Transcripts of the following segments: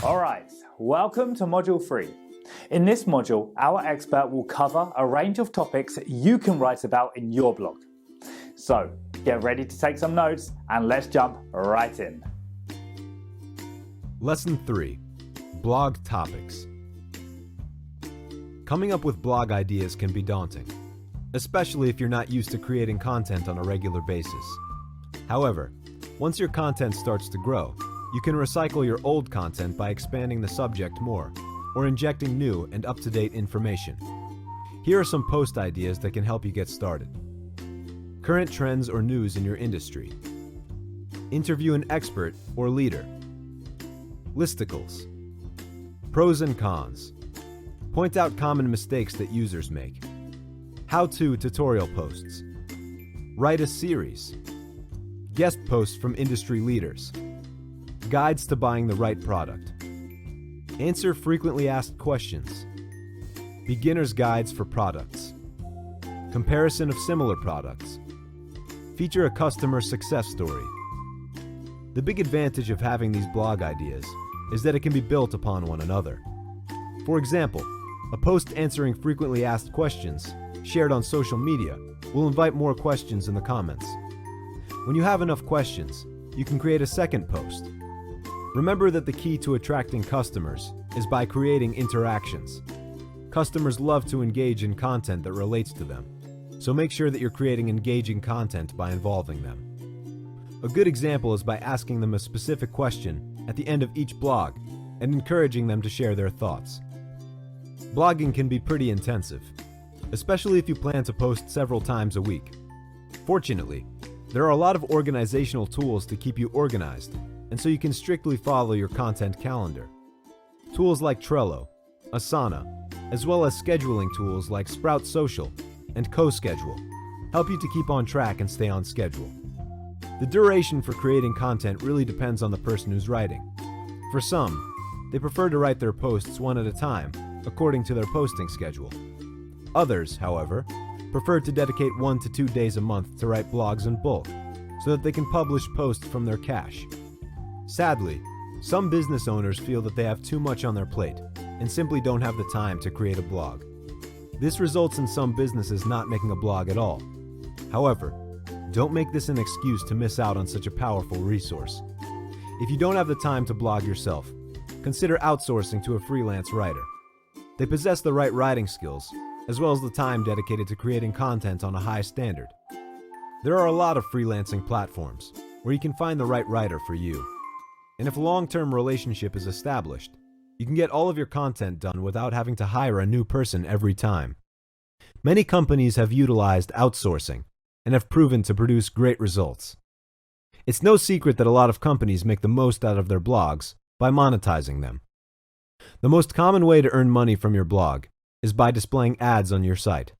Alright, welcome to Module 3. In this module, our expert will cover a range of topics you can write about in your blog. So, get ready to take some notes and let's jump right in. Lesson 3. Blog Topics. Coming up with blog ideas can be daunting, especially if you're not used to creating content on a regular basis. However, once your content starts to grow, you can recycle your old content by expanding the subject more, or injecting new and up-to-date information. Here are some post ideas that can help you get started. Current trends or news in your industry. Interview an expert or leader. Listicles. Pros and cons. Point out common mistakes that users make. How-to tutorial posts. Write a series. Guest posts from industry leaders. Guides to buying the right product. Answer frequently asked questions. Beginner's guides for products. Comparison of similar products. Feature a customer success story. The big advantage of having these blog ideas is that it can be built upon one another. For example, a post answering frequently asked questions shared on social media will invite more questions in the comments. When you have enough questions, you can create a second post. Remember that the key to attracting customers is by creating interactions. Customers love to engage in content that relates to them, so make sure that you're creating engaging content by involving them. A good example is by asking them a specific question at the end of each blog and encouraging them to share their thoughts. Blogging can be pretty intensive, especially if you plan to post several times a week. Fortunately, there are a lot of organizational tools to keep you organized, and so you can strictly follow your content calendar. Tools like Trello, Asana, as well as scheduling tools like Sprout Social and CoSchedule help you to keep on track and stay on schedule. The duration for creating content really depends on the person who's writing. For some, they prefer to write their posts one at a time, according to their posting schedule. Others, however, prefer to dedicate 1 to 2 days a month to write blogs in bulk, so that they can publish posts from their cache. Sadly, some business owners feel that they have too much on their plate and simply don't have the time to create a blog. This results in some businesses not making a blog at all. However, don't make this an excuse to miss out on such a powerful resource. If you don't have the time to blog yourself, consider outsourcing to a freelance writer. They possess the right writing skills, as well as the time dedicated to creating content on a high standard. There are a lot of freelancing platforms where you can find the right writer for you. And if a long-term relationship is established, you can get all of your content done without having to hire a new person every time. Many companies have utilized outsourcing and have proven to produce great results. It's no secret that a lot of companies make the most out of their blogs by monetizing them. The most common way to earn money from your blog is by displaying ads on your site.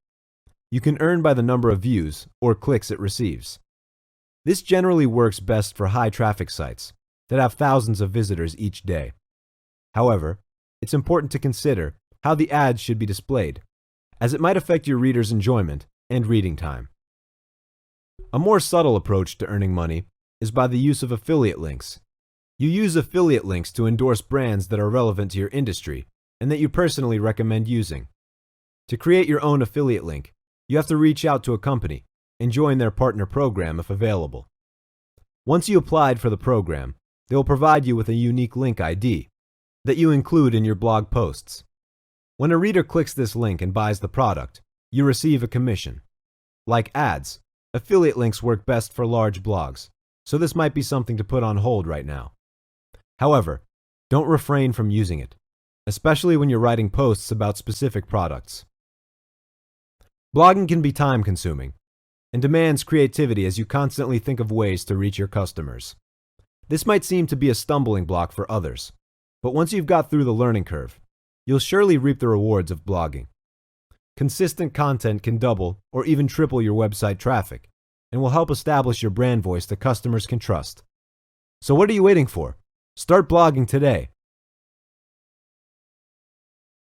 You can earn by the number of views or clicks it receives. This generally works best for high-traffic sites that have thousands of visitors each day. However, it's important to consider how the ads should be displayed, as it might affect your readers' enjoyment and reading time. A more subtle approach to earning money is by the use of affiliate links. You use affiliate links to endorse brands that are relevant to your industry and that you personally recommend using. To create your own affiliate link, you have to reach out to a company and join their partner program if available. Once you applied for the program, they will provide you with a unique link ID that you include in your blog posts. When a reader clicks this link and buys the product, you receive a commission. Like ads, affiliate links work best for large blogs, so this might be something to put on hold right now. However, don't refrain from using it, especially when you're writing posts about specific products. Blogging can be time-consuming and demands creativity as you constantly think of ways to reach your customers. This might seem to be a stumbling block for others, but once you've got through the learning curve, you'll surely reap the rewards of blogging. Consistent content can double or even triple your website traffic and will help establish your brand voice that customers can trust. So what are you waiting for? Start blogging today